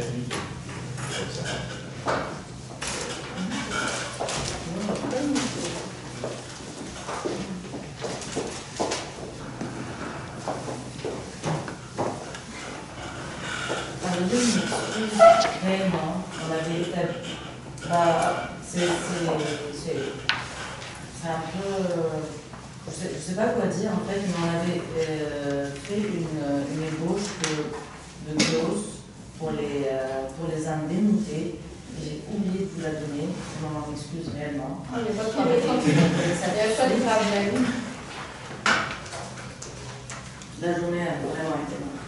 minutes. Réellement, on avait établi. C'est un peu. Je sais pas quoi dire en fait, mais on avait fait une ébauche de clause pour les indemnités. J'ai oublié de vous la donner, je m'en excuse réellement. Il n'y a pas de problème. Il n'y a pas de problème. La journée a vraiment été longue.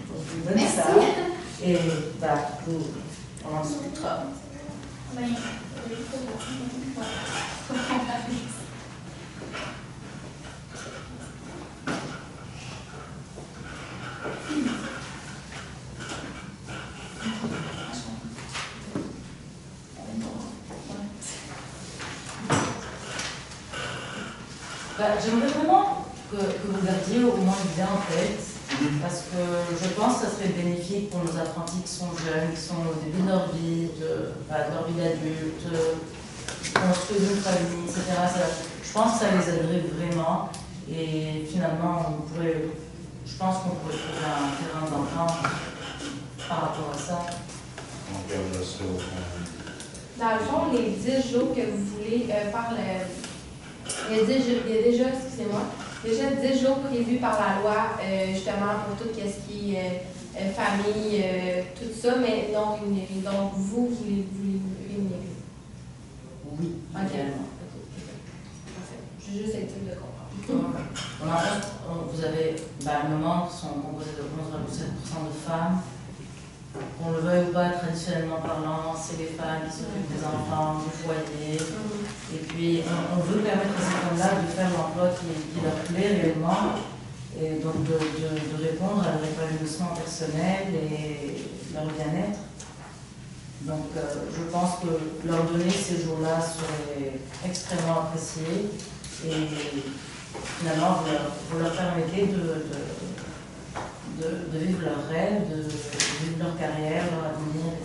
Donc, je vous donne Merci. ça. Et on en discutera. J'aimerais vraiment que vous gardiez au moins l'idée en tête, parce que je pense que ça serait bénéfique pour nos apprentis qui sont jeunes, qui sont au début de leur vie, de leur vie d'adulte, qui construisent une famille, etc. Je pense que ça les aiderait vraiment, et finalement, je pense qu'on pourrait trouver un terrain d'entente par rapport à ça. On regarde ça. Dans le fond, les 10 jours que vous voulez faire il y a déjà, excusez-moi, déjà 10 jours prévus par la loi, justement, pour tout ce qui est famille, tout ça, mais non rémunéré. Donc, vous voulez rémunérer? Oui, idéalement. Parfait. Je veux juste être sûr de comprendre. Vous avez un moment qui sont composés de 11,7% de femmes. Qu'on le veuille ou pas, traditionnellement parlant, c'est les femmes qui s'occupent des enfants, du foyer. Et puis, on veut permettre à ces femmes-là de faire l'emploi qui leur plaît réellement, et donc de répondre à leur épanouissement personnel et leur bien-être. Donc, je pense que leur donner ces jours-là serait extrêmement apprécié. Et finalement, vous leur permettez de vivre leurs rêves, de vivre leur carrière, leur avenir. Et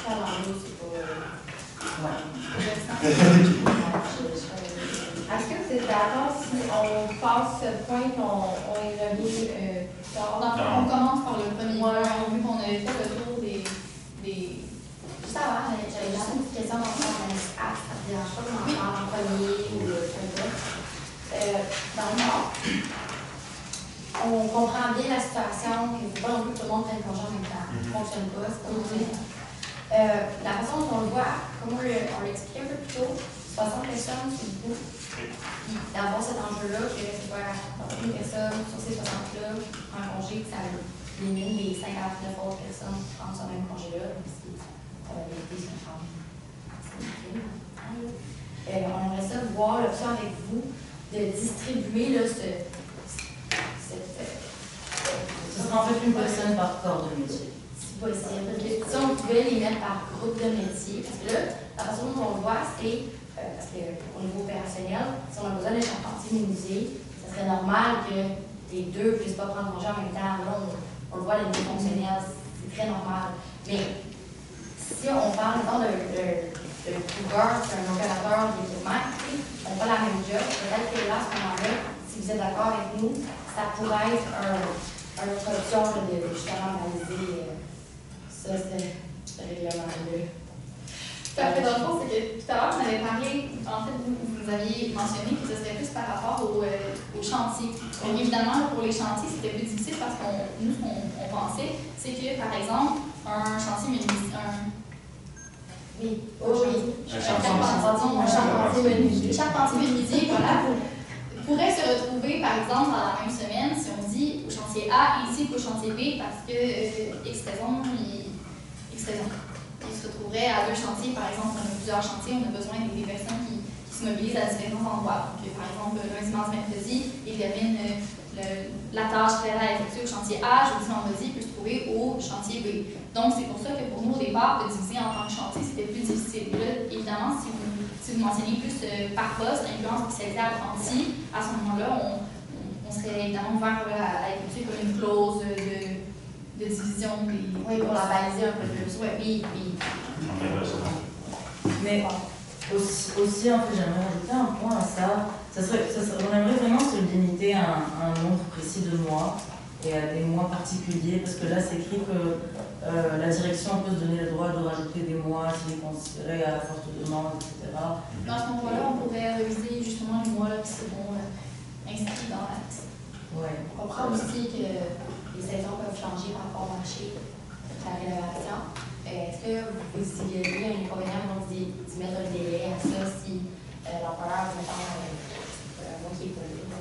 Alors, nous, c'est pas... Ouais. Est-ce que vous êtes d'accord si on passe ce point qu'on y revient plus tard? Donc, on commence par le premier point, vu qu'on avait fait le tour des... Juste avant, j'avais juste une petite question dans le sens de ça te dérange pas qu'on en parle en premier ou peu importe. Dans le Nord, on comprend bien la situation, qu'il ne faut pas non plus que tout le monde prenne congé en même temps. Ça ne fonctionne pas, c'est pas possible. La façon dont on le voit, comme on l'expliquait un peu plus tôt, 60 personnes sur le bout. D'avoir cet enjeu-là, que c'est pas une personne sur ces 60-là en congé, que ça élimine les 59 autres personnes qui prennent ce même congé-là. On aimerait ça voir l'option avec vous de distribuer là, ce sera en fait une personne par corps de métier. Si possible. Si on pouvait les mettre par groupe de métier, parce que là, la façon dont on le voit, c'est parce qu'au niveau opérationnel, si on a besoin de charpentiers menuisiers, ça serait normal que les deux ne puissent pas prendre congé en même temps. Là, on le voit, le niveau fonctionnel, c'est très normal. Mais si on parle, mettons, de couvreur, c'est un opérateur d'équipement, on fait la même job, peut-être que là, à ce moment-là, si vous êtes d'accord avec nous, ça pourrait être une autre option de justement analyser ce règlement-là. Tout à fait. Dans le fond, c'est que tout à l'heure, vous avez parlé, en fait, vous nous aviez mentionné que ce serait plus par rapport au chantier. Donc, évidemment, pour les chantiers, c'était plus difficile parce que nous, ce qu'on pensait, c'est que, par exemple, un chantier menuisier, charpentier menuisier, voilà, pourrait se retrouver, par exemple, dans la même semaine, si on dit au chantier A ainsi qu'au chantier B, parce que X raison, il se retrouverait à deux chantiers. Par exemple, on a plusieurs chantiers, on a besoin des personnes qui se mobilisent à différents endroits. Donc, par exemple, lundi, mardi, mercredi, ils terminent la tâche qu'elle a effectuée au chantier A, jeudi, vendredi, peut se trouver au chantier B. Donc, c'est pour ça que pour nous, au départ, de diviser en tant que chantier, c'était plus difficile. Là, évidemment, si vous mentionnez plus par poste, influence spécialisée apprentie, à ce moment-là, on serait évidemment ouvert à effectuer comme une clause de division des. Oui, pour la baliser un peu plus. Oui. Oui. On verra ça. Mais aussi en fait, j'aimerais ajouter un point à ça. On aimerait vraiment se limiter à un nombre précis de mois et à des mois particuliers, parce que là, c'est écrit que la direction peut se donner le droit de rajouter des mois s'il est considéré à forte demande, etc. Dans ce moment-là, on pourrait réviser justement les mois là, qui seront inscrits dans la liste. Ouais. On comprend aussi que les saisons peuvent changer par rapport au marché, la rénovation. Est-ce que vous y avez un inconvénient donc d'y mettre un délai à ça si l'employeur, mettons, moi qui est pas là,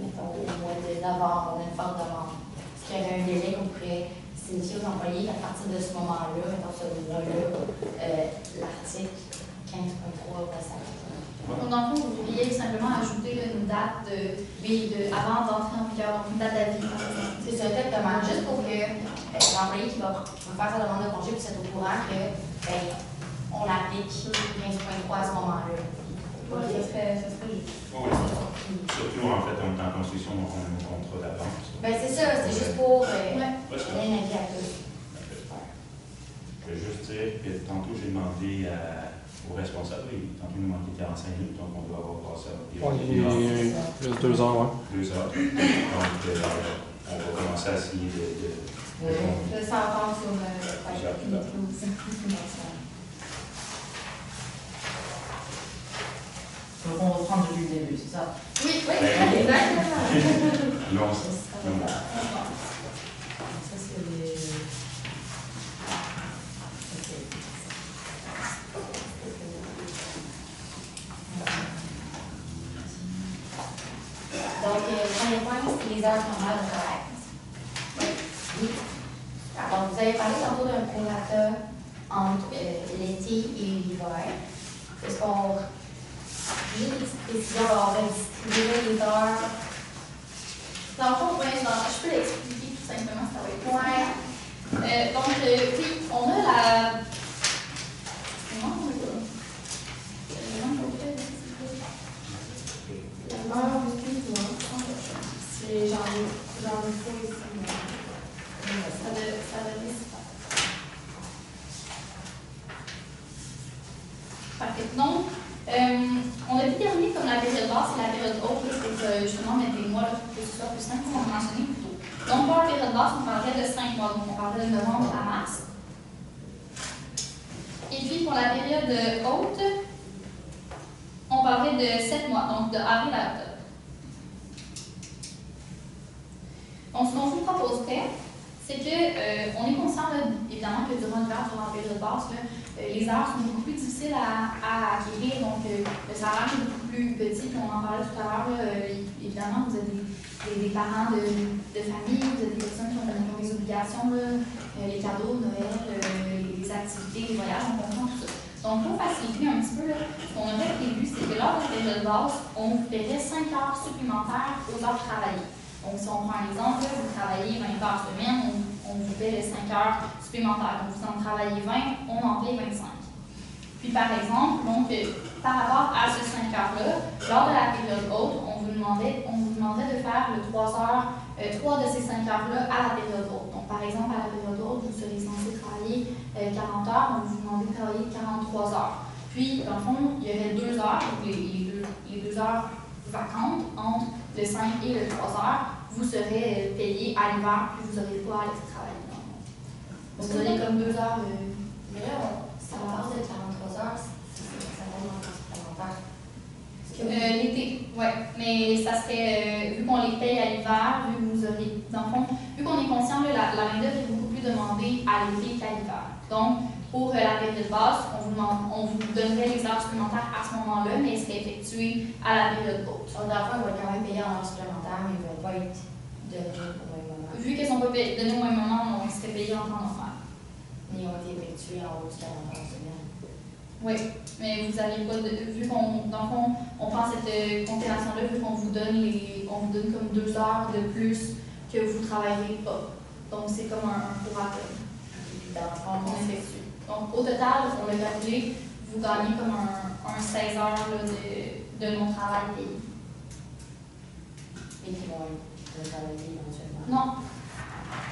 mettons au mois de novembre, on a une forte demande. Est-ce qu'il y aurait un délai qu'on pourrait signifier aux employés qu'à partir de ce moment-là, mettons ce mois-là, l'article 15.3 va s'appliquer? Donc, dans le fond, vous pourriez simplement ajouter une date avant d'entrer en vigueur, donc une date d'avis. C'est ça, exactement. Juste pour que l'employé qui va faire sa demande de congé puisse être au courant que on applique 15.3 à ce moment-là. Oui, ça serait juste. Oui. Surtout, en fait, on est en construction, donc on a un contrat d'avance. C'est ça, c'est juste pour Ouais. donner un avis à tous. Je veux juste dire que tantôt, j'ai demandé aux responsables, tantôt, il nous manquait 45 minutes, donc on doit avoir passé à Ouais, il reste 2 heures, ouais. 2 heures. Donc, on va commencer à essayer de Je s'entends sur Donc on reprend depuis le début, c'est ça? Oui, exactement. Non, Ça, c'est les... Donc, le premier point, c'est les heures normales de travail. Oui. Alors, vous avez parlé tantôt d'un prorata entre l'été et l'hiver. Est-ce qu'on. J'ai des petites précisions, on va distribuer les heures. dans le fond, je peux l'expliquer tout simplement, ça va être Ouais. donc, oui, on a la. Non, on a Ah, excuse-moi. J'en ai pas ici. ça devrait se faire. Parfait. Donc, on a déterminé comme la période basse et la période haute, pour justement mettre des mois là, pour que ce soit plus simple, comme on a mentionné plus tôt. Donc, pour la période basse, on parlerait de 5 mois, donc on parlerait de novembre à mars. Et puis, pour la période haute, on parlerait de 7 mois, donc de avril à octobre. Donc, ce qu'on vous proposerait, c'est que on est conscient, là, évidemment, que durant l'hiver, durant la période basse, là, les heures sont beaucoup plus difficiles à acquérir, donc le salaire est beaucoup plus petit, puis on en parlait tout à l'heure. Évidemment, vous êtes des parents de famille, vous êtes des personnes qui ont des obligations, là, les cadeaux, Noël, les activités, les voyages, on comprend tout ça. Donc, pour faciliter un petit peu, là, ce qu'on aurait prévu, c'est que lors de la période basse, on vous paierait 5 heures supplémentaires aux heures travaillées. Donc, si on prend un exemple, là, vous travaillez 20 heures semaine, on vous paie les 5 heures supplémentaires. Donc, vous en travaillez 20, on en paie 25. Puis, par exemple, donc, par rapport à ces 5 heures-là, lors de la période haute, on vous demanderait de faire le 3 de ces 5 heures-là à la période haute. Donc, par exemple, à la période haute, vous serez censé travailler 40 heures, on vous demande de travailler 43 heures. Puis, dans le fond, il y aurait 2 heures, donc les 2 heures vacantes entre le 5 et le 3 heures, vous serez payé à l'hiver, puis vous n'aurez pas à aller travailler. Vous aurez comme 2 heures. Mais là, ça parle de 43 heures, ça va en supplémentaire. L'été, oui, mais ça serait, vu qu'on les paye à l'hiver, vu que vous aurez, dans le fond, vu qu'on est conscient que la main-d'œuvre est beaucoup plus demandée à l'été qu'à l'hiver. Donc, pour la période basse, on vous donnerait les heures supplémentaires à ce moment-là, mais elles seraient effectuées à la période haute. Donc, dans le fond, ils vont être quand même payés en heures supplémentaires, mais ils ne vont pas être donnés au même moment. Vu qu'elles ne sont pas données au même moment, on serait payés en temps normal. Mais ils ont été effectués en haut de 40 heures semaine. Oui, mais vous n'avez pas de. Vu qu'on, dans le fond, on prend cette constellation-là, vu qu'on vous donne comme 2 heures de plus que vous ne travaillerez pas. Donc, c'est comme un prorata. Dans le fond, On effectue. Donc, au total, on l'a calculé, vous gagnez comme un 16 heures là, de non-travail payé. et qui vont travailler éventuellement. Non,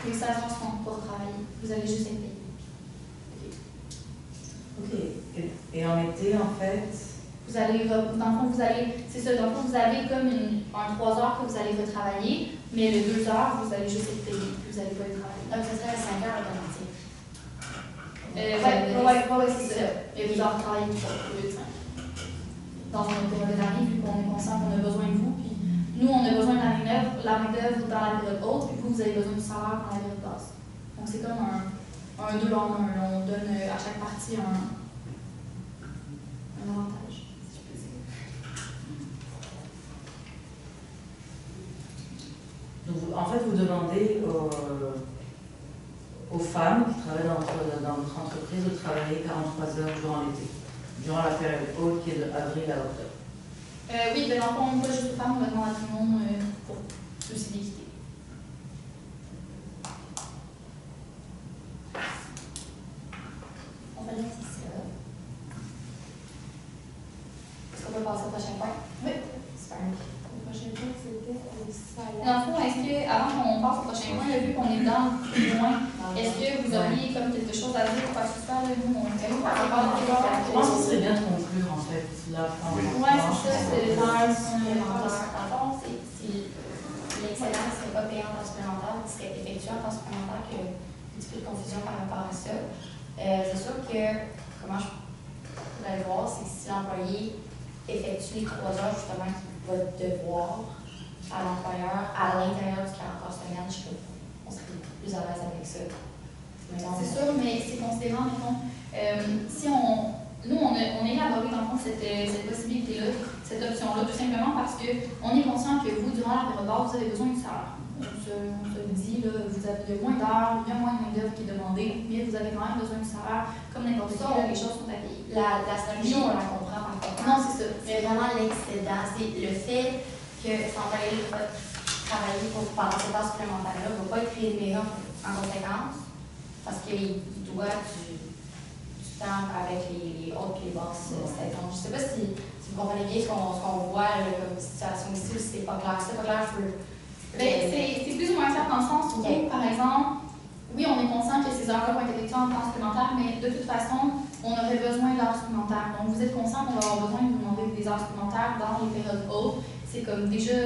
les stagiaires seront pas travailler. Vous allez juste être payé. Ok. Et en été, en fait, Vous allez, dans le fond, c'est ça, dans le fond, vous avez comme un 3 heures que vous allez retravailler, mais le 2 heures, vous allez juste être payé, puis vous n'allez pas être travailler. Donc, ce serait 5 heures automatique. Oui, c'est ça. Et vous en travaillez 3 au lieu de 5. Dans une période d'année, vu qu'on est conscient qu'on a besoin de vous, puis nous, on a besoin de la main-d'œuvre dans la période haute, puis vous avez besoin du salaire dans la période basse. Donc, c'est comme un 2 en 1. On donne à chaque partie un avantage, si je peux dire. donc, en fait, vous demandez aux femmes qui travaillent dans votre entreprise de travailler 43 heures durant l'été, durant la période haute qui est de avril à octobre. Oui, mais dans le fond, pas juste aux femmes, on va demander à tout le monde pour aussi d'équité. On va laisser ça. Est-ce qu'on peut passer au prochain point? Oui. Super. Le prochain point, c'était le salaire. Dans le fond, est-ce que, avant qu'on passe au prochain point, vu qu'on est dans plus loin, est-ce que vous auriez comme quelque chose à dire ou quoi que ce soit? Là, nous, on Je pense que ce serait bien de conclure, en fait, là. Oui. Ouais, c'est ça, c'est l'heure. Dans le fond, si l'excellence ne serait pas payée en temps supplémentaire, il serait effectué en temps supplémentaire, qu'il y a un petit peu de confusion par rapport à ça. C'est sûr que, comment je pourrais le voir, c'est que si l'employé effectue les 3 heures, justement, qu'il va devoir à l'employeur, à l'intérieur du 40 heures semaine, je trouve qu'on serait plus à l'aise avec ça. C'est sûr, mais c'est considérant, mettons, si nous, on a élaboré dans le fond cette possibilité-là, cette option-là, tout simplement parce qu'on est conscient que vous, durant la période basse, vous avez besoin de salaire. On se le dit, là, vous avez moins d'heures, il y a moins de main-d'œuvre qui est demandée, mais vous avez quand même besoin de salaire, comme n'importe qui, là, les choses sont à payer. La stratégie, on la comprend par contre. Non, c'est ça. Mais vraiment l'excédent, c'est le fait que cet employé va travailler pendant cette heure supplémentaire-là, ne va pas être rémunéré en conséquence, parce qu'il doit du temps avec les hautes et les basses saisons. Je ne sais pas si vous comprenez bien ce qu'on voit là, comme situation ici, ou si c'est pas clair. Si c'est pas clair, je peux. C'est plus ou moins clair dans le sens où, par exemple, oui, on est conscient que ces heures-là vont être effectuées en temps supplémentaire, mais de toute façon, on aurait besoin d'heures supplémentaires. Donc, vous êtes conscient qu'on va avoir besoin de vous demander des heures supplémentaires dans les périodes hautes. C'est comme déjà,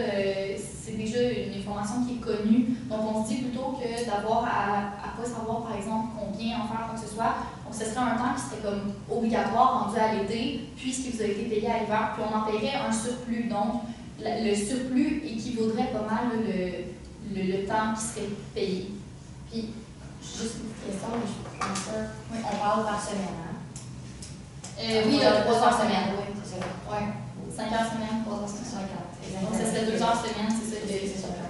c'est déjà une information qui est connue. Donc, on se dit plutôt que d'avoir à pas savoir, par exemple, combien en faire, quoi que ce soit. Donc, ce serait un temps qui serait comme obligatoire rendu à l'été, puisque vous avez été payé à l'hiver, puis on en paierait un surplus. Donc, le surplus équivaudrait pas mal le temps qui serait payé. Puis, juste une question, mais je suis pas sûre. Oui, on parle par semaine, hein? Oui, 3 heures semaine. Oui, c'est ça. Oui, 5 heures semaine, 3 heures semaine. Donc, ça serait 2 heures semaine, c'est ça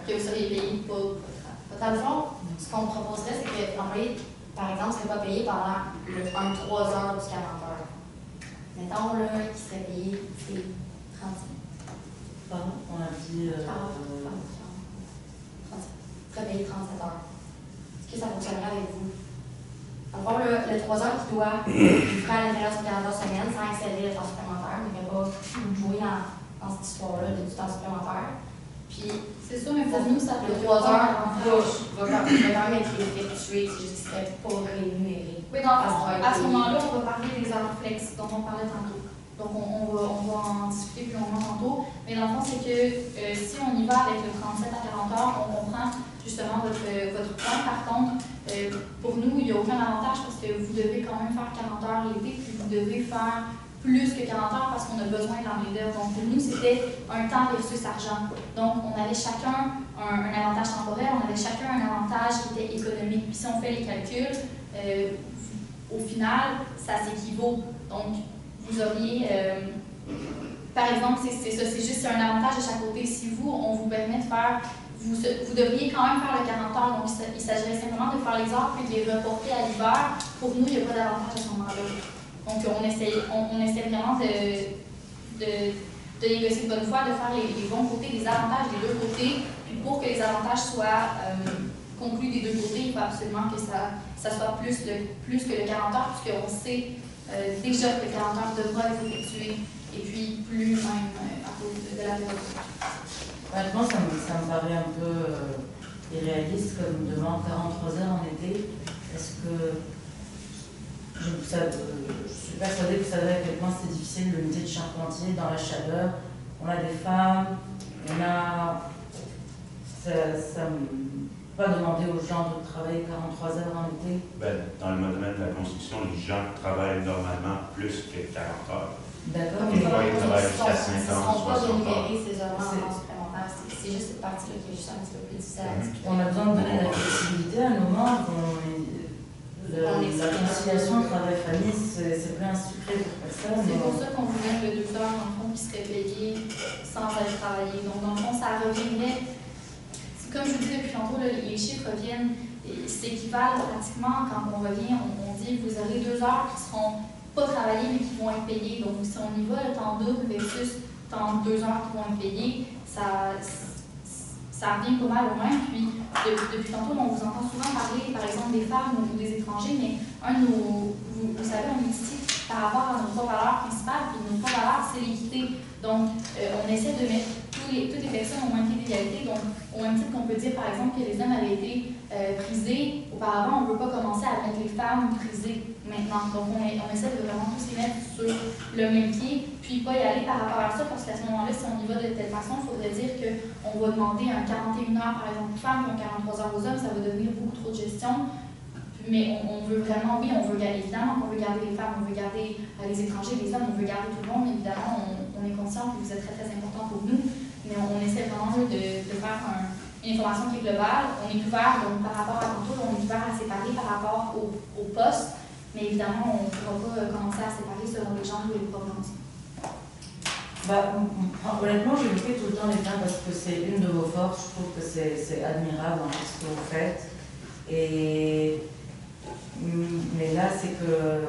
que vous seriez payé pour. Dans le fond, ce qu'on proposerait, c'est que l'employé, par exemple, ne serait pas payé pendant un 3 heures du 40 heures. Mettons, là, qu'il serait payé, c'est 35. Pardon, on a dit. 37. Il serait payé 37 heures. Est-ce que ça fonctionnerait avec vous? Dans le fond, le 3 heures qu'il doit faire à l'intérieur du 40 heures semaine sans excéder le temps supplémentaire, il ne va pas jouer dans cette histoire-là du temps supplémentaire. Puis, c'est sûr, mais pour nous, ça peut le 3 heures va quand même être effectué, c'est juste qu'il ne serait pas rémunéré. Oui, donc, à ce moment-là, on va parler des heures flex dont on parlait tantôt. Donc, on va en discuter plus longuement tantôt. Mais dans le fond, c'est que si on y va avec le 37 à 40 heures, on comprend justement votre point. Par contre, pour nous, il n'y a aucun avantage parce que vous devez quand même faire 40 heures l'été, puis vous devez faire plus que 40 heures parce qu'on a besoin de la main-d'œuvre. Donc, pour nous, c'était un temps versus argent. Donc, on avait chacun un avantage temporel, on avait chacun un avantage qui était économique. Puis, si on fait les calculs, au final, ça s'équivaut. Donc, vous auriez, par exemple, c'est ça, c'est juste un avantage de chaque côté. Si vous, on vous permet de faire, vous devriez quand même faire le 40 heures. Donc, il s'agirait simplement de faire les heures puis de les reporter à l'hiver. Pour nous, il n'y a pas d'avantage à ce moment-là. Donc, on essaie vraiment de négocier de bonne foi, de faire les bons côtés, les avantages des deux côtés. Puis pour que les avantages soient conclus des deux côtés, il faut absolument que ça soit plus que le 40 heures, puisqu'on sait déjà que le 40 heures devra être effectué, et puis plus même à cause de la période. Honnêtement, ça me paraît un peu irréaliste comme demande 43 heures en été. Est-ce que je suis persuadée que vous savez à quel point c'est difficile le métier de charpentier dans la chaleur. On a des femmes, on a. Ça pas demander aux gens de travailler 43 heures en été. Ben, dans le domaine de la construction, les gens travaillent normalement plus que 40 heures. D'accord. Des fois, ils travaillent jusqu'à Ils 50, ne seront pas 60 heures. rémunérés ces heures-là en temps supplémentaire. C'est juste cette partie-là qui est juste un petit peu plus difficile à discuter. On a besoin de donner de la flexibilité à nos membres. La conciliation travail-famille, c'est plus un secret pour personne. C'est pour ça qu'on vous donne le 2 heures, dans le fond, qui serait payé sans aller travailler. Donc, dans le fond, ça reviendrait, comme je vous dis depuis tantôt, là, les chiffres reviennent, s'équivalent pratiquement quand on revient, on dit que vous aurez 2 heures qui ne seront pas travaillées mais qui vont être payées. Donc, si on y va, le temps double versus temps 2 heures qui vont être payées, ça revient pas mal au même. Puis, depuis tantôt, on vous entend souvent parler, par exemple, des femmes ou des étrangers, mais vous savez, on est ici par rapport à nos 3 valeurs principales, puis nos 3 valeurs, c'est l'équité. Donc, on essaie de mettre toutes les personnes au même pied d'égalité. Donc, au même titre qu'on peut dire, par exemple, que les hommes avaient été prisés auparavant, on ne veut pas commencer à mettre les femmes prisées maintenant. Donc, on essaie de vraiment tous les mettre sur le même pied, puis pas y aller par rapport à ça, parce qu'à ce moment-là, si on y va de telle façon, il faudrait dire qu'on va demander un 41 heures, par exemple, aux femmes, puis un 43 heures aux hommes, ça va devenir beaucoup trop de gestion. Mais on veut vraiment, oui, on veut garder, évidemment, on veut garder les femmes, on veut garder les étrangers, les hommes, on veut garder tout le monde, évidemment, on est conscient que vous êtes très, très important pour nous, mais on essaie vraiment de faire une information qui est globale. On est ouvert, donc par rapport à tantôt, on est ouvert à séparer par rapport au poste, mais évidemment, on ne pourra pas commencer à séparer selon les genres ou les provinces. Honnêtement, je le fais tout le temps les femmes parce que c'est une de vos forces. Je trouve que c'est admirable en ce que vous faites. Mais là, c'est que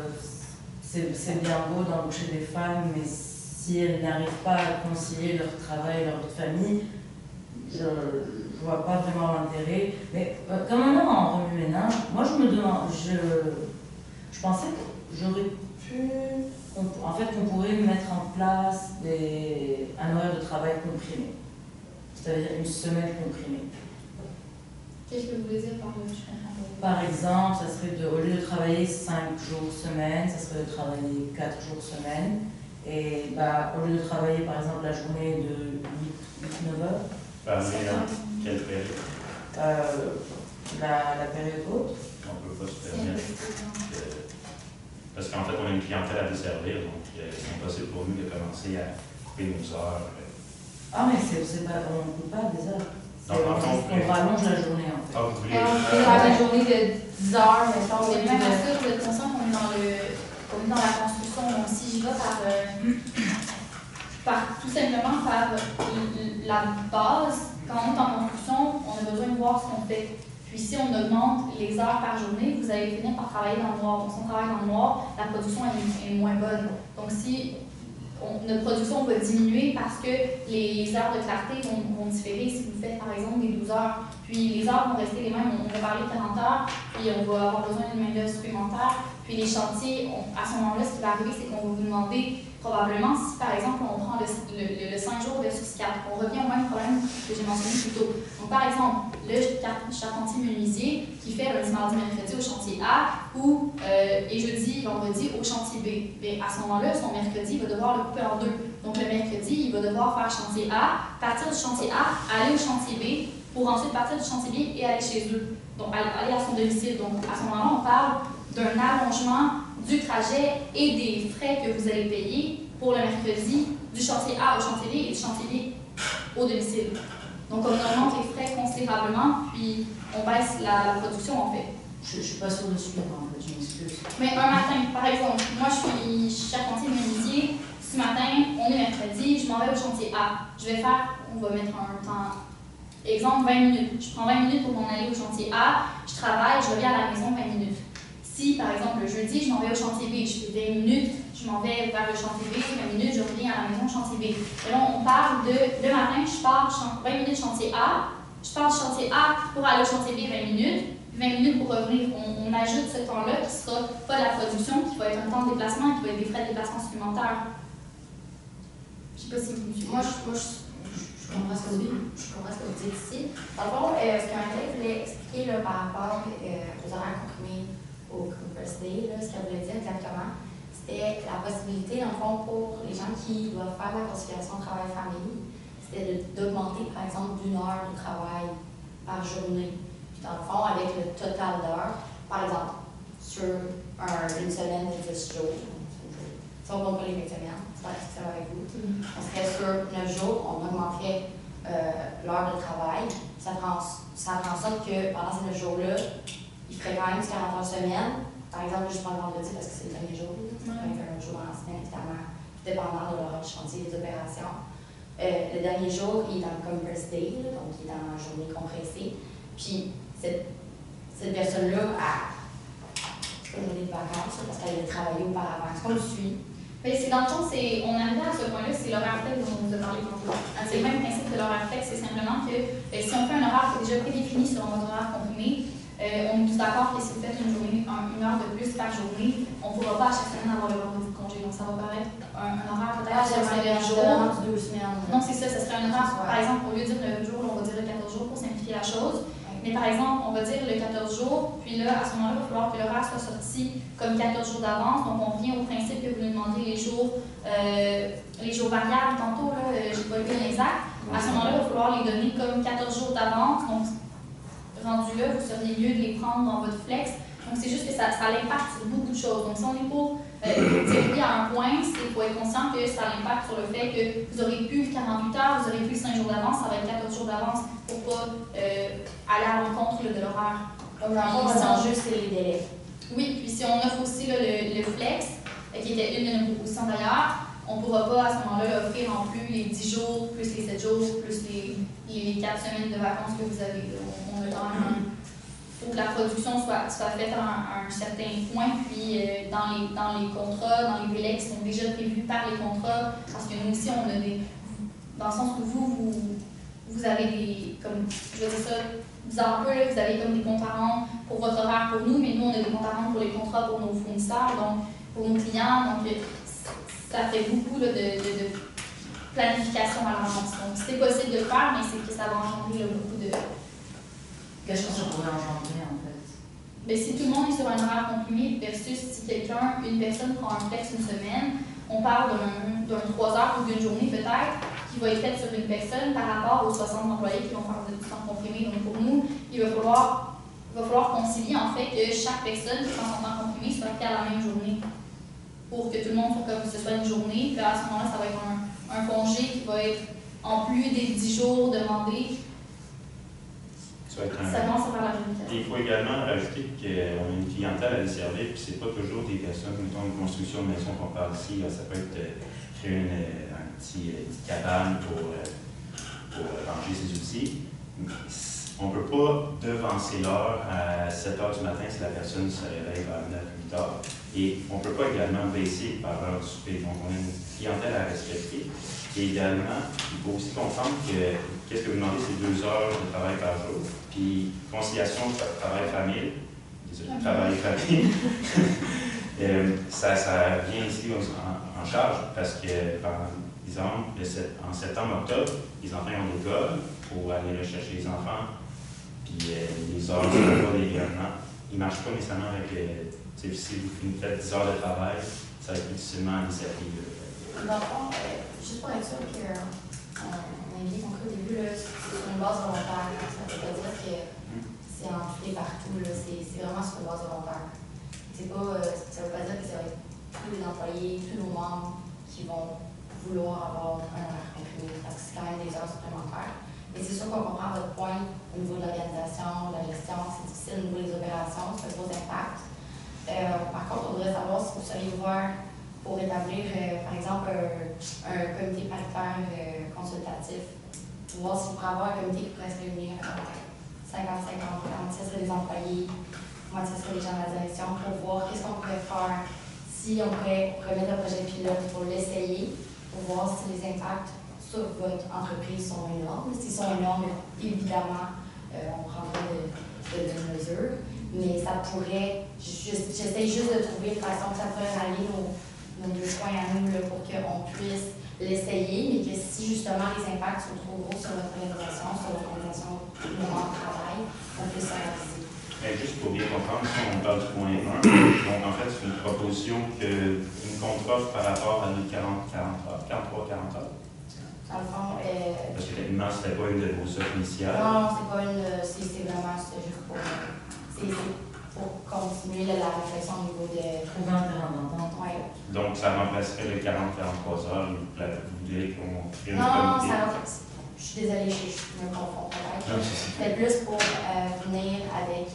c'est bien beau d'embaucher des femmes, mais si elles n'arrivent pas à concilier leur travail et leur vie de famille, je ne vois pas vraiment l'intérêt. Mais comme un homme en remue-ménage, moi je me demande, je pensais que j'aurais pu, en fait, qu'on pourrait mettre en place un horaire de travail comprimé, c'est-à-dire une semaine comprimée. Qu'est-ce que vous voulez dire par là? Je comprends pas. Par exemple, ça serait au lieu de travailler 5 jours semaine, ça serait de travailler 4 jours semaine. Et au lieu de travailler par exemple la journée de 8-9 heures. Quelle période? La période haute. On ne peut pas se permettre. Parce qu'en fait, on a une clientèle à desservir, donc c'est impossible pour nous de commencer à couper nos heures. Ah, mais c'est pas, on ne coupe pas des heures. On rallonge la journée en fait. Ah, vous voulez? On peut faire une journée de 10 heures, mettons. Mais même à ça, vous êtes conscient qu'on est dans la construction. Donc, si j'y vais tout simplement par la base, quand on est en construction, on a besoin de voir ce qu'on fait. Puis si on augmente les heures par journée, vous allez finir par travailler dans le noir. Donc, si on travaille dans le noir, la production est moins bonne. Donc, si notre production va diminuer parce que les heures de clarté vont différer si vous faites par exemple des 12 heures. Puis les heures vont rester les mêmes, on va parler de 40 heures, puis on va avoir besoin d'une main-d'œuvre supplémentaire. Puis les chantiers, à ce moment-là, ce qui va arriver, c'est qu'on va vous demander probablement, si par exemple on prend le 5 jours versus 4, on revient au même problème que j'ai mentionné plus tôt. Donc par exemple, le charpentier menuisier qui fait lundi, mardi, mercredi au chantier A et jeudi, vendredi au chantier B. Mais à ce moment-là, son mercredi, il va devoir le couper en 2. Donc le mercredi, il va devoir faire chantier A, partir du chantier A, aller au chantier B, pour ensuite partir du chantier B et aller chez eux. Donc aller à son domicile. Donc à ce moment-là, on parle d'un allongement du trajet et des frais que vous allez payer pour le mercredi du chantier A au chantier B et du chantier B au domicile. Donc on augmente les frais considérablement, puis on baisse la production en fait. Je ne suis pas sûre de suivre en fait, je m'excuse. Mais un matin, par exemple, moi je suis charpentier menuisier, ce matin, on est mercredi, je m'en vais au chantier A. Je vais faire, on va mettre un temps, exemple 20 minutes. Je prends 20 minutes pour m'en aller au chantier A, je travaille, je reviens à la maison 20 minutes. Si, par exemple, le jeudi, je m'en vais au chantier B, je fais 20 minutes, je m'en vais vers le chantier B, 20 minutes, je reviens à la maison chantier B. Et là, on parle de, le matin, je pars 20 minutes chantier A, je pars du chantier A pour aller au chantier B 20 minutes, 20 minutes pour revenir. On ajoute ce temps-là qui ne sera pas la production, qui va être un temps de déplacement, qui va être des frais de déplacement supplémentaires. Je ne sais pas si vous me suivez. Moi, je comprends ce que vous dites ici. Dans le fond, ce qu'un élève voulait expliquer là, par rapport aux horaires comprimés au Compass Day, ce qu'elle voulait dire exactement, c'était la possibilité, dans le fond, pour les gens qui doivent faire la conciliation travail-famille, c'était d'augmenter, par exemple, d'1 heure de travail par journée. Puis dans le fond, avec le total d'heures, par exemple, sur une semaine de 10 jours, si on compte pas les fins de semaine, c'est pas ça avec vous, on serait sur 9 jours, on augmenterait l'heure de travail. Ça prend en sorte que pendant ces 9 jours-là, ils feraient quand même 40 heures semaine. Par exemple, je prends le vendredi parce que c'est le dernier jour. Ça peut être un jour dans la semaine, évidemment, dépendant de l'heure du chantier des opérations. Le dernier jour, il est dans le Compass Day, donc il est dans la journée compressée. Puis, cette personne-là a une journée de vacances parce qu'elle a travaillé auparavant. Est-ce qu'on le suit? Mais c'est dans le fond, on arrive à ce point-là, c'est l'horaire flex dont on vous a parlé tantôt. C'est le même principe que l'horaire flex, c'est simplement que si on fait un horaire qui est déjà prédéfini sur notre horaire comprimé, on est tous d'accord que si vous faites une heure de plus par journée, on ne pourra pas à chaque semaine avoir le vendredi de congé. Donc ça va paraître un horaire peut-être sur 9 jours. 2 semaines. Non, c'est ça, ce serait un horaire, par exemple, au lieu de dire 9 jours, on va dire 14 jours pour simplifier la chose. Mais par exemple, on va dire le 14 jours, puis là, à ce moment-là, il va falloir que l'horaire soit sorti comme 14 jours d'avance. Donc, on revient au principe que vous nous demandez les jours variables tantôt, là, j'ai pas le cas exact. À ce moment-là, il va falloir les donner comme 14 jours d'avance. Donc, rendu là, vous seriez mieux de les prendre dans votre flex. Donc, c'est juste que ça l'impacte sur beaucoup de choses. Donc, si on est pour tirer à un point, il faut être conscient que ça l'impacte sur le fait que vous aurez plus 48 heures, vous aurez plus 5 jours d'avance, ça va être 14 jours d'avance pour pas aller à l'encontre de l'horaire. Donc, dans le fond, l'enjeu, c'est les délais. Oui, puis si on offre aussi là, le flex, qui était une de nos propositions d'ailleurs, on ne pourra pas à ce moment-là offrir en plus les 10 jours, plus les 7 jours, plus les 4 semaines de vacances que vous avez. On a quand même faut que la production soit faite à un certain point, puis dans les contrats, dans les délais qui sont déjà prévus par les contrats, parce que nous aussi, on a des. Dans le sens où vous avez des. Comme, je veux dire ça bizarre un peu, vous avez comme des comptes à rendre pour votre horaire pour nous, mais nous, on a des comptes à rendre pour les contrats pour nos fournisseurs, donc pour nos clients. Donc, ça fait beaucoup là, de planification à l'avance. Donc, c'est possible de le faire, mais c'est que ça va engendrer là, beaucoup de. Qu'est-ce que ça pourrait engendrer en fait? Bien, si tout le monde est sur un horaire comprimé versus si une personne prend un flex une semaine, on parle d'un 3 heures ou d'une journée peut-être qui va être faite sur une personne par rapport aux 60 employés qui vont faire du temps comprimé. Donc pour nous, il va falloir concilier en fait que chaque personne qui prend son temps comprimé soit faite à la même journée pour que tout le monde soit comme ce soit une journée. Puis à ce moment-là, ça va être un congé qui va être en plus des 10 jours demandés. Ça commence à faire la réalité. Il faut également rajouter qu'on a une clientèle à desservir, puis c'est pas toujours des personnes, mettons, une construction de maison qu'on parle ici, ça peut être créer un petit cabane pour ranger ses outils. On ne peut pas devancer l'heure à 7 h du matin si la personne se réveille vers 9 h, 8 h. Et on ne peut pas également baisser par l'heure du souper. Donc, on a une clientèle à respecter. Et également, il faut aussi comprendre que qu'est-ce que vous demandez, c'est 2 heures de travail par jour. Puis, conciliation travail-famille, travail-famille, ça vient ici en charge parce que, par exemple, en septembre-octobre, les enfants ont l'école pour aller rechercher les enfants. Puis, les heures du repas des gouvernements, ils ne marchent pas nécessairement avec. Si vous faites 10 heures de travail, ça va être plus difficilement à l'initiative. Dans le fond, juste pour être sûr qu'on a bien compris au début, c'est sur une base volontaire. Ça ne veut pas dire que c'est enflé partout. C'est vraiment sur une base volontaire. Ça ne veut pas dire que ça va être tous les employés, tous nos membres qui vont vouloir avoir un horaire comprimé, parce que c'est quand même des heures supplémentaires. Et c'est sûr qu'on comprend votre point au niveau de l'organisation, de la gestion, c'est difficile au niveau des opérations, ça fait gros impact. Par contre, on voudrait savoir si vous seriez ouvert pour établir, par exemple, un comité paritaire consultatif, pour voir si vous pourrez avoir un comité qui pourrait se réunir 50-50, moitié serait des employés, moitié serait des gens de la direction, pour voir qu'est-ce qu'on pourrait faire, si on pourrait remettre un projet pilote pour l'essayer, pour voir si les impacts sur votre entreprise sont énormes. S'ils sont énormes, évidemment, on prendra de mesures, mais ça pourrait, j'essaie juste de trouver une façon que ça pourrait rallier nos deux points à nous là, pour qu'on puisse l'essayer, mais que si justement les impacts sont trop gros sur votre organisation, sur l'organisation du moment de travail, on peut s'organiser. Mais juste pour bien comprendre, si on parle du point 1, donc en fait, c'est une proposition qu'une contre-offre par rapport à notre 43-40 heures. Dans le fond, Parce que techniquement, c'était pas une de vos offres initiales. non, c'est pas une. C'est vraiment juste pour. C'est pour continuer la réflexion au niveau de. Trouver un terrain d'entente. Ouais. Donc, ça remplacerait le 40-43 heures. Vous voulez qu'on crée une Non, comité? je suis désolée, je me confonds peut-être. Non, c'est C'était plus pour venir avec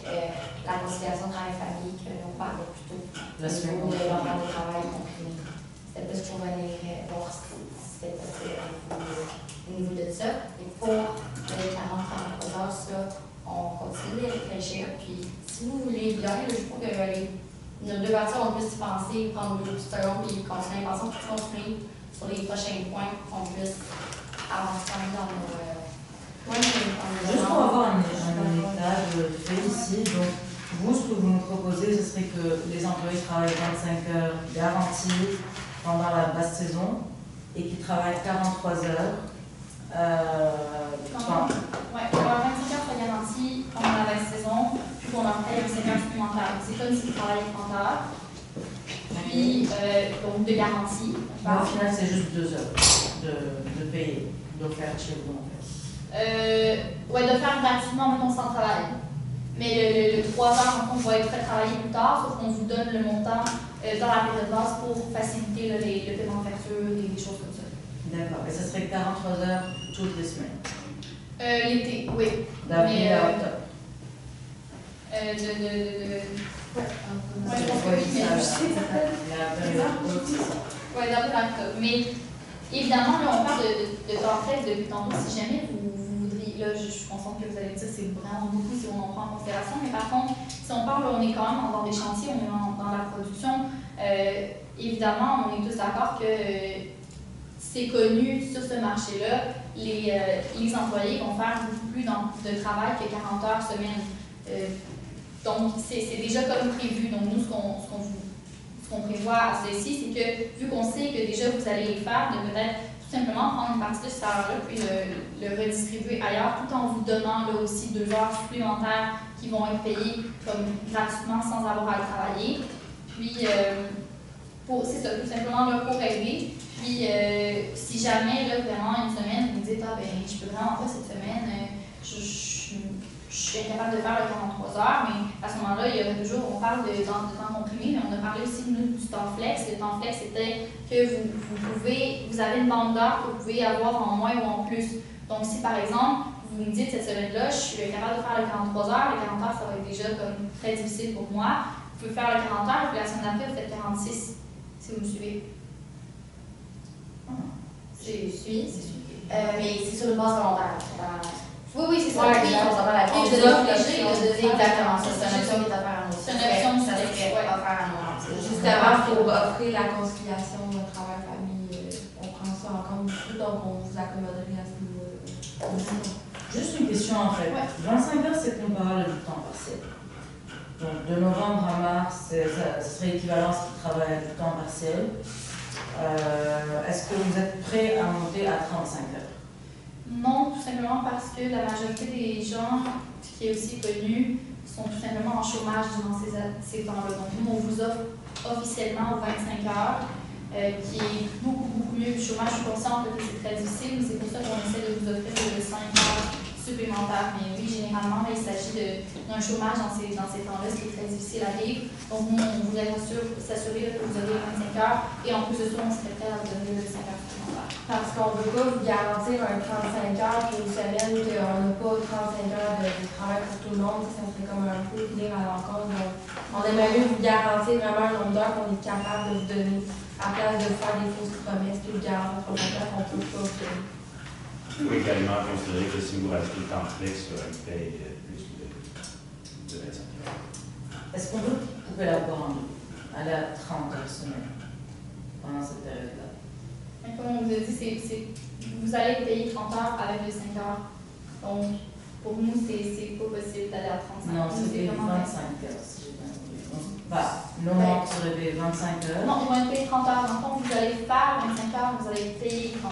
la conciliation travail-famille que l'on parlait plus tôt. La Au semaine niveau de prochaine. l'horaire de travail comprimé. C'était plus pour venir voir si c'était possible au niveau de ça. Et pour les 40-43 heures, ça, on continue de réfléchir. Puis, si vous voulez bien, je trouve que nos deux parties ont plus y penser, prendre deux petites secondes, puis continuer à penser, puis continuer sur les prochains points, qu'on puisse avancer dans nos. Juste pour avoir un étage fait ici, donc vous, ce que vous nous proposez, ce serait que les employés travaillent 25 heures garanties pendant la basse saison et qu'ils travaillent 43 heures. Ouais, pour avoir 25 heures soit garantie pendant la basse saison, puis qu'on leur paye 5 heures supplémentaires. C'est comme s'ils travaillaient 30 heures. Puis, donc, de garantie. Au final, c'est juste 2 heures de payer, d'offert chez vous, en fait. Ouais, de faire gratuitement, mettons, sans travail. Mais le 3 heures, en fond, va être fait travailler plus tard, sauf qu'on vous donne le montant dans la période basse pour faciliter le paiement de facture et des choses comme ça. D'accord. Et ce serait 43 heures toutes les semaines. L'été, oui. D'avril à octobre. Ouais, Ouais, je pense que oui, mais je sais pas. La période haute, c'est ça. Ouais, d'avril à octobre. Mais évidemment, là, on parle de temps flex depuis tantôt. Si jamais vous voudriez, là, je suis consciente que vous allez me dire que c'est vraiment beaucoup si on en prend en considération, mais par contre, si on parle, on est quand même dans des chantiers, on est dans la production. Évidemment, on est tous d'accord que c'est connu sur ce marché-là, les employés vont faire beaucoup plus de travail que 40 heures semaine. Donc, c'est déjà comme prévu. Donc, nous, ce qu'on prévoit à ceci, c'est que, vu qu'on sait que déjà vous allez les faire, de peut-être tout simplement prendre une partie de cet heure-là, puis le redistribuer ailleurs, tout en vous donnant là aussi 2 heures supplémentaires qui vont être payées comme gratuitement sans avoir à le travailler. Puis, c'est ça, tout simplement là, pour aider. Puis, si jamais, là, vraiment, une semaine, vous me dites, ah, ben, je peux vraiment pas cette semaine, je suis incapable de faire le 43 heures, mais à ce moment-là, il y aurait toujours, on parle de temps comprimé, mais on a parlé aussi, nous, du temps flex. Le temps flex, c'était que vous avez une bande d'heures que vous pouvez avoir en moins ou en plus. Donc, si par exemple, vous me dites cette semaine-là, je suis capable de faire le 43 heures, le 40 heures, ça va être déjà comme très difficile pour moi. Vous pouvez faire le 40 heures, et puis la semaine d'après, vous faites 46, si vous me suivez. Je suis. Mais c'est sur une base volontaire. Oui, c'est ça. Ouais, Oui, on s'en va la oui, cause. vous êtes obligé de Exactement, ça, c'est une option qui est offerte à nous. C'est une option ça du serait ouais. offert à nous. Justement, pour offrir la conciliation travail-famille, on prend ça en compte beaucoup, donc on vous accommoderait à ce niveau-là. Juste une question en fait. Ouais. 25 heures, c'est comparable du temps partiel. Donc de novembre à mars, ce serait équivalent à ce qui travaille à du temps partiel. Est-ce que vous êtes prêt à monter à 35 heures? Non, tout simplement parce que la majorité des gens, ce qui est aussi connu, sont tout simplement en chômage durant ces temps-là. Donc, nous, on vous offre officiellement 25 heures, qui est beaucoup mieux que le chômage. Je suis consciente que c'est très difficile, mais c'est pour ça qu'on essaie de vous offrir 5 heures supplémentaires. Mais oui, généralement, là, il s'agit d'un chômage dans ces temps-là, ce qui est très difficile à vivre. Donc, nous, on voudrait s'assurer que vous avez 25 heures, et en plus de ça, on serait prêt à vous donner 5 heures supplémentaires. Parce qu'on ne veut pas vous garantir un 35 heures pour une semaine qu'on n'a pas 35 heures de travail pour tout le monde. Ça serait comme un peu venir à l'encontre. Donc, on aimerait mieux vous garantir vraiment un nombre d'heures qu'on est capable de vous donner, à place de faire des fausses promesses, de vous garantir 35 heures qu'on ne peut pas vous donner. Il faut également considérer que si vous rajoutez le temps flex, ça paye plus de 25 heures. Est-ce qu'on peut couper la poire en deux, aller à 30 heures semaine pendant cette période-là? Comme on vous a dit, vous allez payer 30 heures avec les 5 heures. Donc, Pour nous, c'est pas possible d'aller à 35. Non, Nous, c'était vraiment 25 heures, si j'ai bien compris. Bah, nos membres se réveillent 25 heures. Non, ils vont être payés 30 heures. Dans le fond, vous allez faire 25 heures, vous allez être payé 30.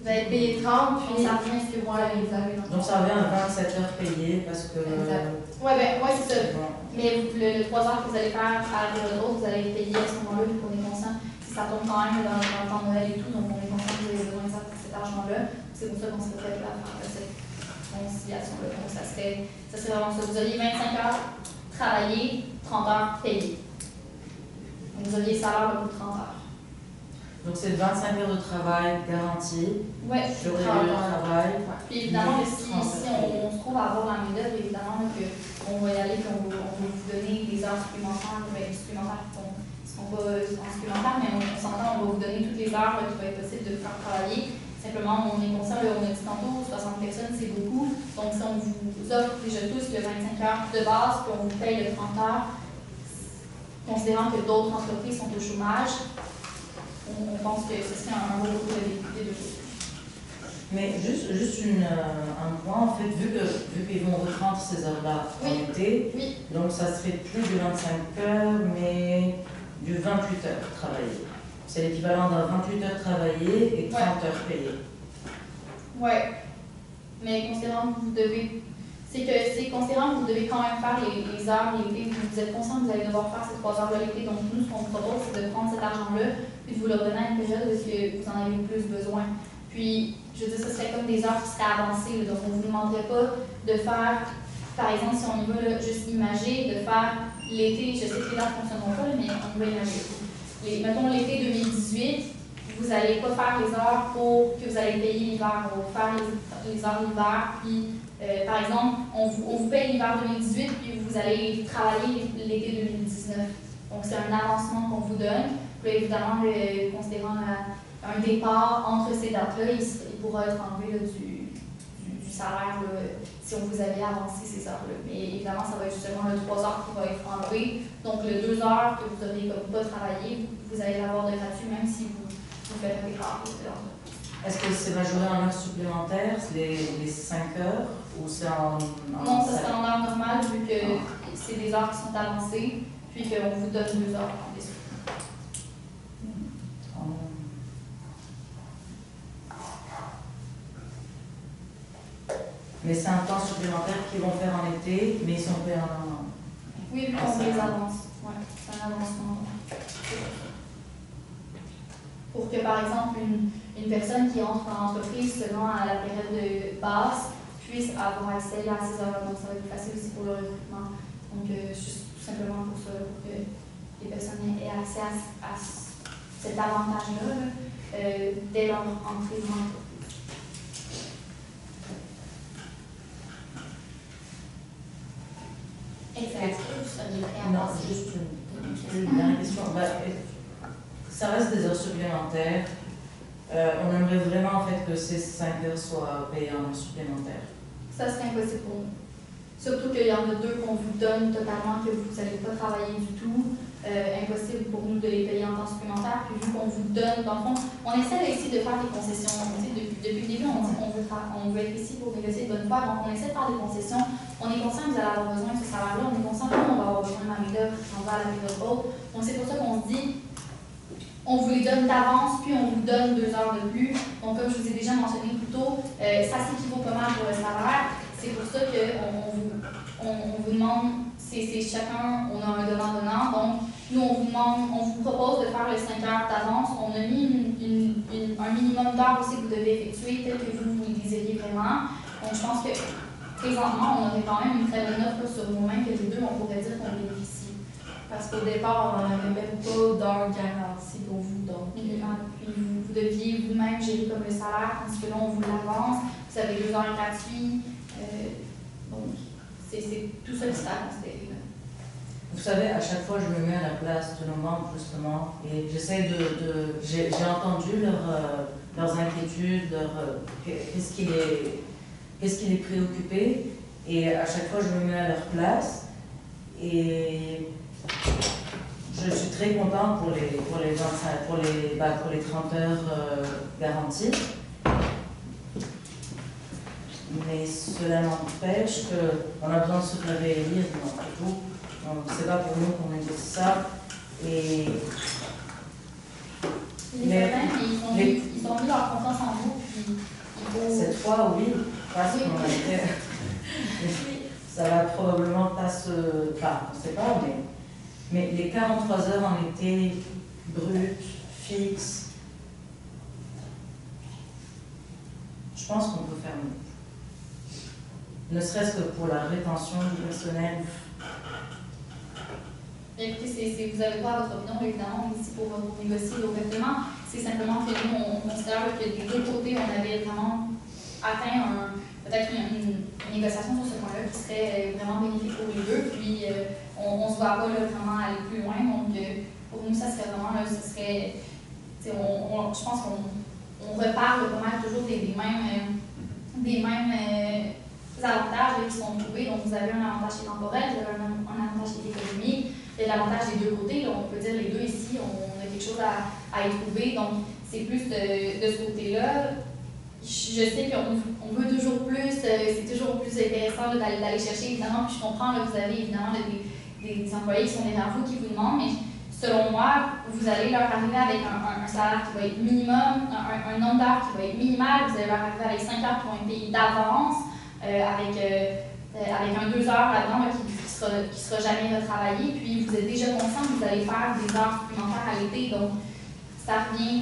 Vous avez payé 30, Puis puis ça revient à ce que vous avez. Donc ça revient à 27 heures payées parce que. ouais, c'est ça. Bon. Mais le 3 heures que vous allez faire à la période haute, vous allez être payé à ce moment-là, vu qu'on est conscient. Si ça tombe quand même dans le temps de Noël et tout, donc on est conscient que vous avez besoin de cet argent-là. C'est pour ça qu'on serait prêt à faire cette conciliation-là. Donc ça serait vraiment ça. Vous auriez 25 heures travaillées, 30 heures payées. Donc vous auriez le salaire de 30 heures. Donc c'est 25 heures de travail garantie. Oui, Sur les lieux de travail. Puis évidemment, si on se trouve à avoir la main-d'œuvre, évidemment, qu'on va y aller et on va vous donner des heures supplémentaires, supplémentaires qui ne seront pas en supplémentaire, mais on s'entend, on va vous donner toutes les heures qu'il va être possible de faire travailler. Simplement, on est conscient, on a dit tantôt, 60 personnes, c'est beaucoup. Donc, si on vous offre déjà tous le 25 heures de base, puis on vous paye le 30 heures, considérant que d'autres entreprises sont au chômage, on pense que ce serait un bon retour des deux côtés. Mais juste un point, en fait, vu qu'ils vont reprendre ces heures-là en été, donc ça serait plus de 25 heures, mais du 28 heures travaillées. C'est l'équivalent d'un 28 heures travaillées et 30 heures payées. Oui, mais considérant que vous devez. C'est considérant que vous devez quand même faire les heures l'été. Vous êtes conscient que vous allez devoir faire ces 3 heures de l'été. Donc, nous, ce qu'on vous propose, c'est de prendre cet argent-là puis de vous le redonner à une période où vous en avez le plus besoin. Puis, je veux dire, ce serait comme des heures qui seraient avancées. Donc, on ne vous demanderait pas de faire, par exemple, si on y va là, juste imager, de faire l'été. Je sais que les dates ne fonctionneront pas, mais on va imager. Mettons l'été 2018. Vous n'allez pas faire les heures pour que vous allez payer l'hiver. On va faire les heures d'hiver. Puis, par exemple, on vous paye l'hiver 2018, puis vous allez travailler l'été 2019. Donc, c'est un avancement qu'on vous donne. Puis, évidemment, considérant un départ entre ces dates-là, il pourra être enlevé là, du salaire là, si on vous avait avancé ces heures-là. Mais évidemment, ça va être justement le 3 heures qui va être enlevé. Donc, le 2 heures que vous n'auriez comme pas travaillé, vous allez l'avoir de gratuit, même si vous faites un départ. Est-ce que c'est majoré en heures supplémentaires, les 5 heures, ou c'est en non, ça serait en heure normale, vu que c'est des heures qui sont avancées, puis qu'on vous donne 2 heures en dessous. Mais c'est un temps supplémentaire qu'ils vont faire en été, mais ils sont payés en... Oui, vu qu'on les avance. Oui, c'est un avancement. Pour que, par exemple, une personne qui entre en entreprise selon la période basse puisse avoir accès à ces heures. Donc, ça va être facile aussi pour le recrutement. Donc, juste tout simplement pour ça, pour que les personnes aient accès à cet avantage-là dès leur entrée dans l'entreprise. Non, juste une dernière question. Ça reste des heures supplémentaires. On aimerait vraiment en fait que ces 5 heures soient payées en heures supplémentaires. Ça serait impossible pour nous. Surtout qu'il y en a 2 qu'on vous donne totalement, que vous n'allez pas travailler du tout. Impossible pour nous de les payer en temps supplémentaire. Puis vu qu'on vous donne, dans le fond, on essaie ici de faire des concessions. Depuis le début, on dit qu'on veut être ici pour négocier de bonne foi. Donc on essaie de faire des concessions. On est conscient que vous allez avoir besoin de ce salaire-là. On est conscient que nous, on va avoir besoin de la main-d'œuvre qui s'en va à la main-d'œuvre haute. Donc c'est pour ça qu'on se dit, on vous les donne d'avance, puis on vous donne 2 heures de plus. Donc comme je vous ai déjà mentionné plus tôt, ça s'équivaut pas mal pour le salaire. C'est pour ça qu'on vous demande, c'est chacun, on a un donnant-donnant. Donc, nous, on vous propose de faire les 5 heures d'avance. On a mis un minimum d'heures aussi que vous devez effectuer, tel que vous le désirez vraiment. Donc, je pense que présentement, on aurait quand même une très bonne offre sur nos mains que les 2, on pourrait dire qu'on bénéficie. Parce qu'au départ, on n'avait même pas d'heures garanties pour vous. Donc, puis vous deviez vous-même gérer comme le salaire, tandis que là, on vous l'avance. Vous avez 2 heures gratuits. Donc, c'est tout ça qui sera à considérer. Vous savez, à chaque fois, je me mets à la place de nos membres, justement, et j'essaie j'ai entendu leurs inquiétudes, qu'est-ce qui les préoccupait, et à chaque fois, je me mets à leur place, et je suis très contente pour les 30 heures garanties. Mais cela n'empêche qu'on a besoin de se réélire dans tout. Donc, c'est pas pour nous qu'on négocie ça. Et ils ont mis leur confiance en vous. Puis cette fois, oui, parce qu'on a été. Ça va probablement pas se. Enfin, on ne sait pas, mais les 43 heures en été brutes, fixes, je pense qu'on peut faire mieux. Ne serait-ce que pour la rétention du personnel. Écoutez, vous avez pas votre opinion, évidemment, ici pour négocier ouvertement. C'est simplement que nous, on considère que des deux côtés, on avait vraiment atteint peut-être une négociation sur ce point-là qui serait vraiment bénéfique pour les deux. Puis, on ne se voit pas là, vraiment aller plus loin. Donc, pour nous, ça serait vraiment, là, ce serait, je pense qu'on reparle pas mal toujours des mêmes avantages qui sont trouvés. Donc, vous avez un avantage qui est temporel, vous avez un avantage qui est économique, il y a l'avantage des deux côtés. Là, on peut dire les deux ici, on a quelque chose à y trouver. Donc, c'est plus de ce côté-là. Je sais qu'on veut toujours plus, c'est toujours plus intéressant d'aller chercher, évidemment. Puis je comprends, là, vous avez évidemment des employés qui sont derrière vous, qui vous demandent, mais selon moi, vous allez leur arriver avec un salaire qui va être minimum, un nombre d'heures qui va être minimal. Vous allez leur arriver avec 5 heures qui vont être payées d'avance. Avec un 2 heures là-dedans qui sera jamais retravaillé, puis vous êtes déjà conscient que vous allez faire des heures supplémentaires à l'été, donc ça revient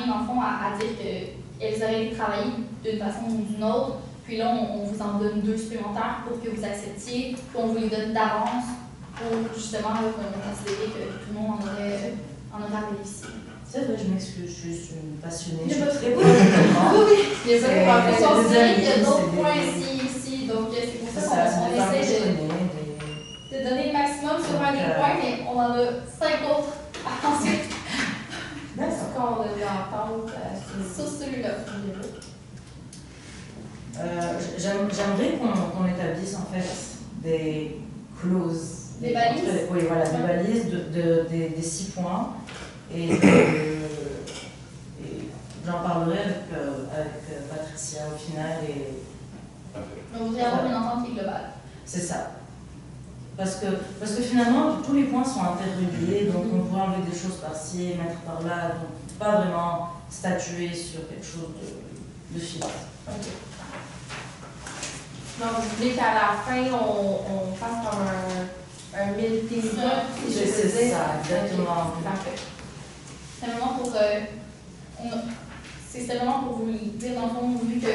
dans le fond à dire qu'elles auraient été travaillées d'une façon ou d'une autre, puis là on vous en donne 2 supplémentaires pour que vous acceptiez, puis on vous les donne d'avance pour justement considérer que tout le monde en aurait bénéficié. C'est vrai, je m'excuse, je suis une passionnée. Il y a je pas suis très Il y a c'est d'autres points ici, donc c'est pour ça qu'on essaie de donner le maximum sur un des points, mais on en a 5 autres ensuite. D'accord. Qu'on devait entendre Sur celui-là. J'aimerais qu'on établisse en fait des clauses. Des balises. Oui, voilà, des balises des 6 points. Et j'en parlerai avec Patricia au final. Donc vous allez avoir une entente qui est globale. C'est ça. Parce que finalement, tous les points sont interreliés, donc on pourrait enlever des choses par-ci, mettre par-là, donc pas vraiment statuer sur quelque chose de fixe. Okay. Donc, vous voulez qu'à la fin, on fasse comme un melting pot, si je peux dire? C'est ça, exactement. Okay. Parfait. C'est vraiment pour vous dire, dans le fond, vu que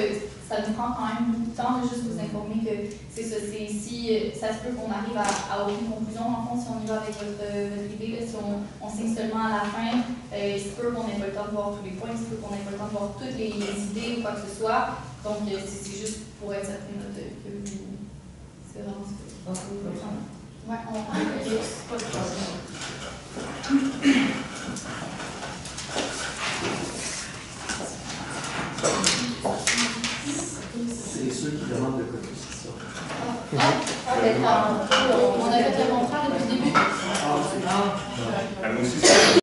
ça nous prend quand même beaucoup de temps, de juste vous informer que c'est ça, si ça se peut qu'on arrive à aucune conclusion, en fond, si on y va avec votre idée, là, si on signe seulement à la fin, il se peut qu'on n'ait pas le temps de voir tous les points, il se peut qu'on n'ait pas le temps de voir toutes les idées ou quoi que ce soit. Donc, c'est juste pour être certain que vous... C'est vraiment ce que... Ouais, on va pas de problème. C'est ceux qui demandent de copier, c'est ça. On a fait le contrat depuis le début. Moi aussi,